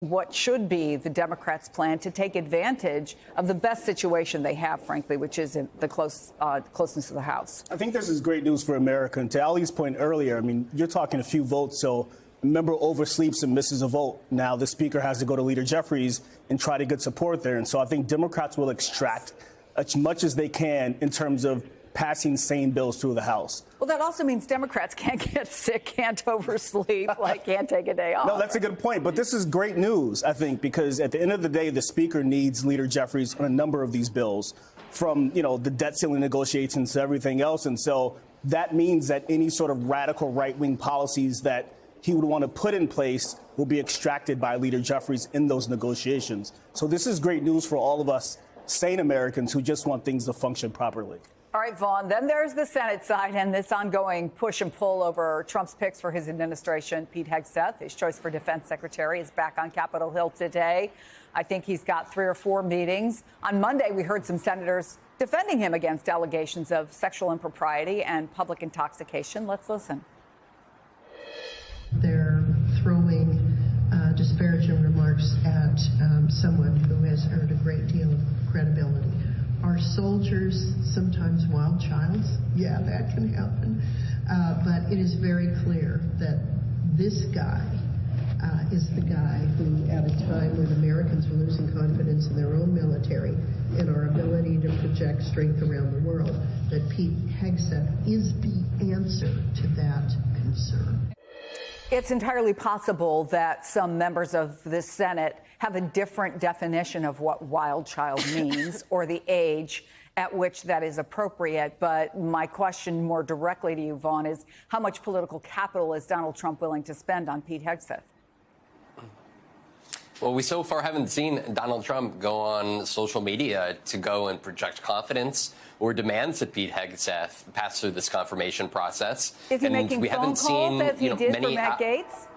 what should be the Democrats' plan to take advantage of the best situation they have, frankly, which is in the closeness of the House. I think this is great news for America. And to Ali's point earlier, I mean, you're talking a few votes. So a member oversleeps and misses a vote. Now the speaker has to go to Leader Jeffries and try to get support there. And so I think Democrats will extract as much as they can in terms of passing sane bills through the House. Well, that also means Democrats can't get sick, can't oversleep, can't take a day off. No, that's a good point. But this is great news, I think, because at the end of the day, the speaker needs Leader Jeffries on a number of these bills, from, the debt ceiling negotiations to everything else. And so that means that any sort of radical right-wing policies that he would want to put in place will be extracted by Leader Jeffries in those negotiations. So this is great news for all of us sane Americans who just want things to function properly. All right, Vaughn, then there's the Senate side and this ongoing push and pull over Trump's picks for his administration. Pete Hegseth, his choice for defense secretary, is back on Capitol Hill today. I think he's got 3 or 4 meetings. On Monday, we heard some senators defending him against allegations of sexual impropriety and public intoxication. Let's listen. They're throwing disparaging remarks at someone who has earned a great deal of credibility. Are soldiers sometimes wild childs? Yeah, that can happen. But it is very clear that this guy is the guy who, at a time when Americans are losing confidence in their own military and our ability to project strength around the world, that Pete Hegseth is the answer to that concern. It's entirely possible that some members of the Senate have a different definition of what wild child means or the age at which that is appropriate. But my question more directly to you, Vaughn, is how much political capital is Donald Trump willing to spend on Pete Hegseth? Well, we so far haven't seen Donald Trump go on social media to go and project confidence or demands that Pete Hegseth pass through this confirmation process. Is he making phone calls as he did for Matt Gaetz?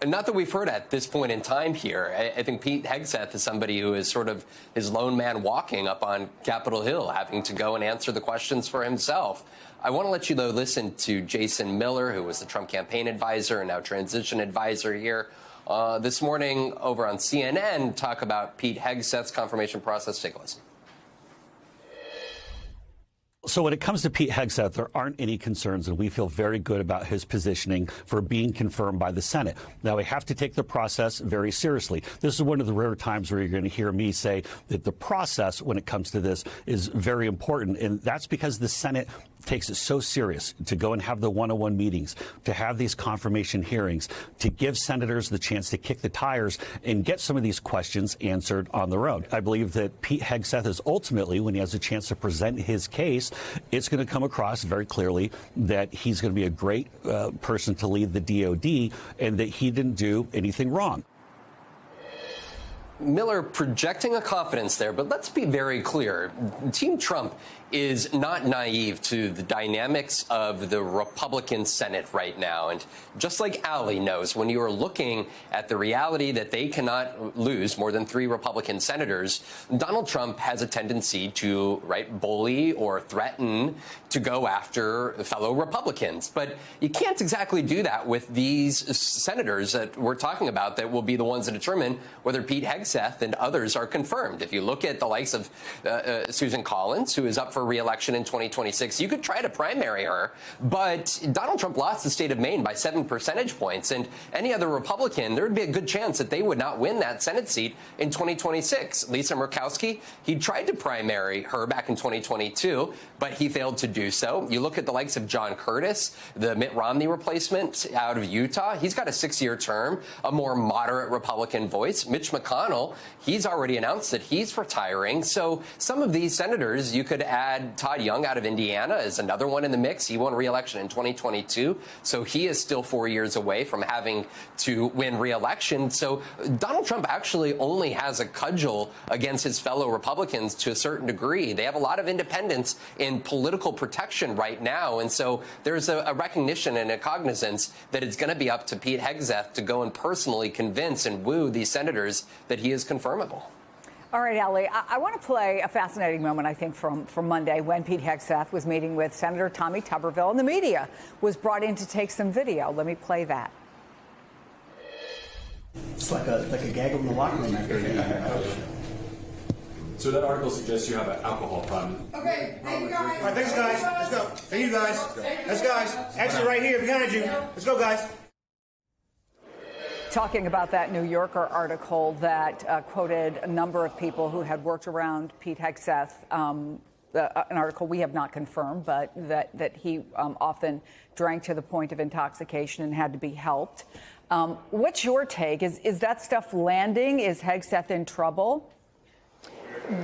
Not that we've heard at this point in time here. I think Pete Hegseth is somebody who is sort of his lone man walking up on Capitol Hill, having to go and answer the questions for himself. I want to let you, though, listen to Jason Miller, who was the Trump campaign advisor and now transition advisor here this morning over on CNN, talk about Pete Hegseth's confirmation process. Take a listen. So when it comes to Pete Hegseth, there aren't any concerns, and we feel very good about his positioning for being confirmed by the Senate. Now, we have to take the process very seriously. This is one of the rare times where you're going to hear me say that the process when it comes to this is very important, and that's because the Senate takes it so serious to go and have the one-on-one meetings, to have these confirmation hearings, to give senators the chance to kick the tires and get some of these questions answered on their own. I believe that Pete Hegseth is ultimately, when he has a chance to present his case, it's going to come across very clearly that he's going to be a great person to lead the DOD and that he didn't do anything wrong. Miller projecting a confidence there, but let's be very clear. Team Trump is not naive to the dynamics of the Republican Senate right now. And just like Ali knows, when you are looking at the reality that they cannot lose more than 3 Republican senators, Donald Trump has a tendency to, bully or threaten to go after fellow Republicans. But you can't exactly do that with these senators that we're talking about that will be the ones that determine whether Pete Hegseth and others are confirmed. If you look at the likes of Susan Collins, who is up for re-election in 2026, you could try to primary her, but Donald Trump lost the state of Maine by 7 percentage points, and any other Republican, there would be a good chance that they would not win that Senate seat in 2026. Lisa Murkowski, he tried to primary her back in 2022, but he failed to do so. You look at the likes of John Curtis, the Mitt Romney replacement out of Utah. He's got a 6-year term, a more moderate Republican voice. Mitch McConnell, he's already announced that he's retiring. So some of these senators, you could add Todd Young out of Indiana is another one in the mix. He won re-election in 2022, so he is still 4 years away from having to win re-election. So Donald Trump actually only has a cudgel against his fellow Republicans to a certain degree. They have a lot of independence in political protection right now, and so there's a recognition and a cognizance that it's going to be up to Pete Hegseth to go and personally convince and woo these senators that he is confirmable. All right, Ali, I want to play a fascinating moment, I think, from Monday when Pete Hegseth was meeting with Senator Tommy Tuberville, and the media was brought in to take some video. Let me play that. It's like a gaggle in the locker room after a game. So that article suggests you have an alcohol problem. Okay, thank you guys. All right, thanks, guys. Let's go. Thank you, guys. Let's guys. Exit right here behind you. Let's go, guys. Talking about that New Yorker article that quoted a number of people who had worked around Pete Hegseth, an article we have not confirmed, but that he often drank to the point of intoxication and had to be helped. What's your take? Is that stuff landing? Is Hegseth in trouble?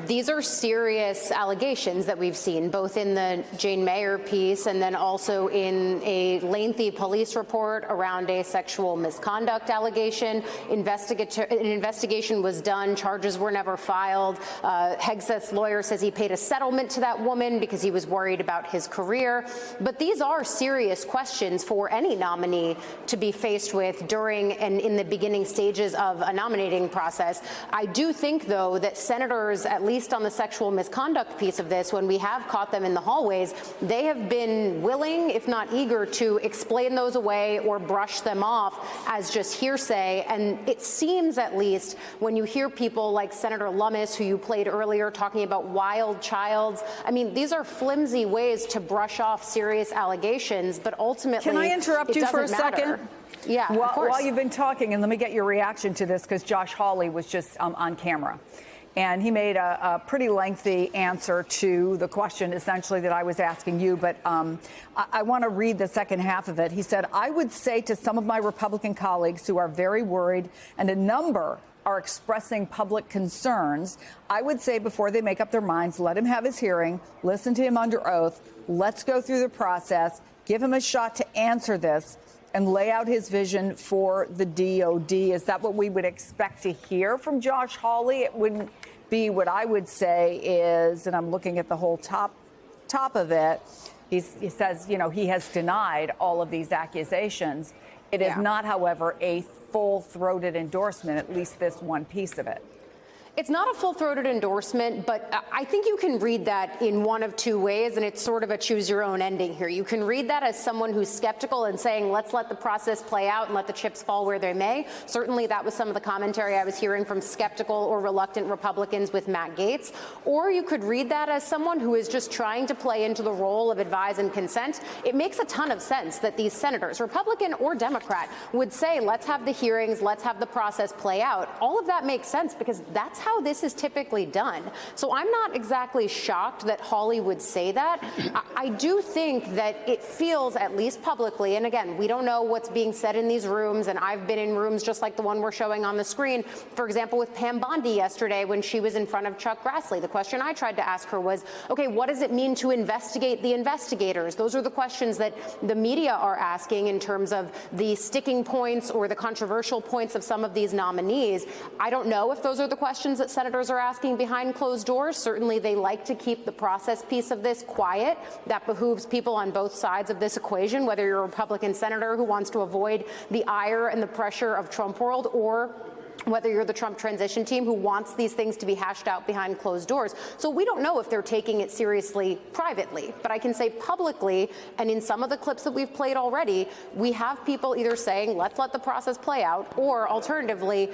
These are serious allegations that we've seen, both in the Jane Mayer piece and then also in a lengthy police report around a sexual misconduct allegation. An investigation was done. Charges were never filed. Hegseth's lawyer says he paid a settlement to that woman because he was worried about his career. But these are serious questions for any nominee to be faced with during and in the beginning stages of a nominating process. I do think, though, that senators, at least on the sexual misconduct piece of this, when we have caught them in the hallways, they have been willing, if not eager, to explain those away or brush them off as just hearsay. And it seems, at least, when you hear people like Senator Lummis, who you played earlier, talking about wild childs, I mean, these are flimsy ways to brush off serious allegations, but ultimately, can I interrupt you for a second? Yeah, of course. While you've been talking, and let me get your reaction to this, because Josh Hawley was just on camera. And he made a pretty lengthy answer to the question, essentially, that I was asking you. But I want to read the second half of it. He said, I would say to some of my Republican colleagues who are very worried, and a number are expressing public concerns, I would say before they make up their minds, let him have his hearing, listen to him under oath, let's go through the process, give him a shot to answer this, and lay out his vision for the DOD. Is that what we would expect to hear from Josh Hawley? It wouldn't be what I would say is, and I'm looking at the whole top of it, he says, you know, he has denied all of these accusations. It is not, however, a full-throated endorsement, at least this one piece of it. It's not a full-throated endorsement, but I think you can read that in one of two ways, and it's sort of a choose-your-own ending here. You can read that as someone who's skeptical and saying, let's let the process play out and let the chips fall where they may. Certainly, that was some of the commentary I was hearing from skeptical or reluctant Republicans with Matt Gaetz. Or you could read that as someone who is just trying to play into the role of advise and consent. It makes a ton of sense that these senators, Republican or Democrat, would say, let's have the hearings, let's have the process play out. All of that makes sense because that's how this is typically done. So I'm not exactly shocked that Hawley would say that. I do think that it feels, at least publicly, and again, we don't know what's being said in these rooms, and I've been in rooms just like the one we're showing on the screen, for example, with Pam Bondi yesterday when she was in front of Chuck Grassley. The question I tried to ask her was, okay, what does it mean to investigate the investigators? Those are the questions that the media are asking in terms of the sticking points or the controversial points of some of these nominees. I don't know if those are the questions that senators are asking behind closed doors. Certainly, they like to keep the process piece of this quiet. That behooves people on both sides of this equation, whether you're a Republican senator who wants to avoid the ire and the pressure of Trump world, or whether you're the Trump transition team who wants these things to be hashed out behind closed doors. So we don't know if they're taking it seriously privately, but I can say publicly, and in some of the clips that we've played already, we have people either saying, let's let the process play out, or alternatively,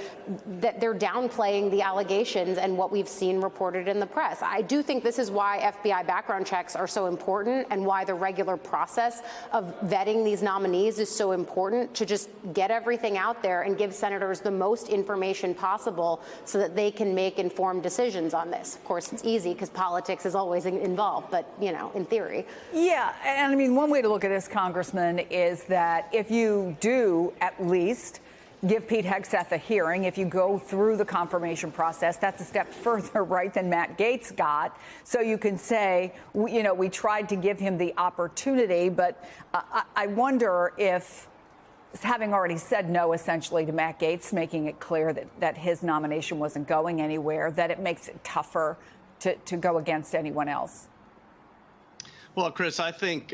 that they're downplaying the allegations and what we've seen reported in the press. I do think this is why FBI background checks are so important and why the regular process of vetting these nominees is so important, to just get everything out there and give senators the most information possible so that they can make informed decisions on this. Of course, it's easy because politics is always involved, but, you know, in theory. Yeah, and I mean, one way to look at this, Congressman, is that if you do at least give Pete Hegseth a hearing, if you go through the confirmation process, that's a step further, right, than Matt Gaetz got. So you can say, you know, we tried to give him the opportunity, but I wonder if, having already said no, essentially, to Matt Gaetz, making it clear that his nomination wasn't going anywhere, that it makes it tougher to go against anyone else. Well, Chris, I think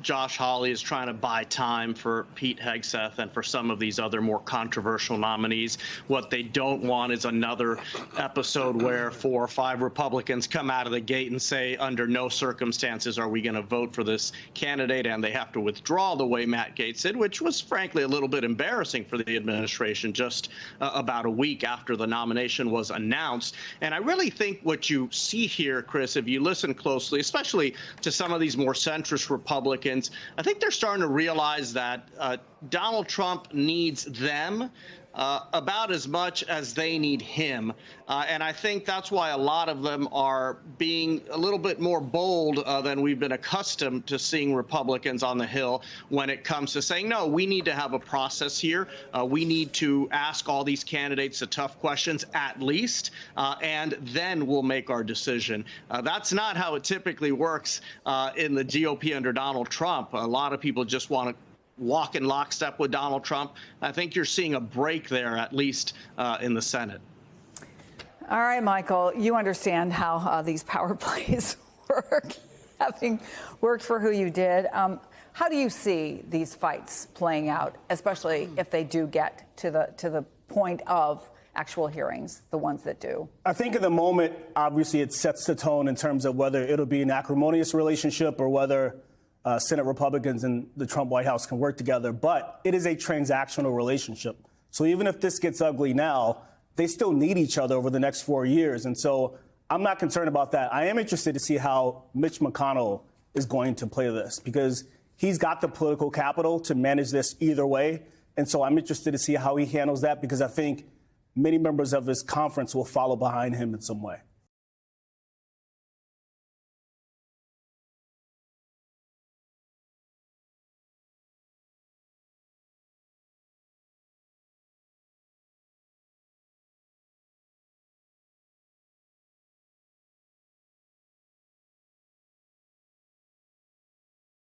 Josh Hawley is trying to buy time for Pete Hegseth and for some of these other more controversial nominees. What they don't want is another episode where 4 or 5 Republicans come out of the gate and say, under no circumstances are we going to vote for this candidate, and they have to withdraw the way Matt Gaetz did, which was frankly a little bit embarrassing for the administration just about a week after the nomination was announced. And I really think what you see here, Chris, if you listen closely, especially to some of these more centrist Republicans, I think they're starting to realize that Donald Trump needs them about as much as they need him. And I think that's why a lot of them are being a little bit more bold than we've been accustomed to seeing Republicans on the Hill when it comes to saying, no, we need to have a process here. We need to ask all these candidates the tough questions at least, and then we'll make our decision. That's not how it typically works in the GOP under Donald Trump. A lot of people just want to walk in lockstep with Donald Trump. I think you're seeing a break there, at least in the Senate. All right, Michael, you understand how these power plays work, having worked for who you did. How do you see these fights playing out, especially if they do get to the point of actual hearings, the ones that do? I think in the moment, obviously, it sets the tone in terms of whether it'll be an acrimonious relationship or whether Senate Republicans and the Trump White House can work together. But it is a transactional relationship. So even if this gets ugly now, they still need each other over the next 4 years. And so I'm not concerned about that. I am interested to see how Mitch McConnell is going to play this, because he's got the political capital to manage this either way. And so I'm interested to see how he handles that, because I think many members of his conference will follow behind him in some way.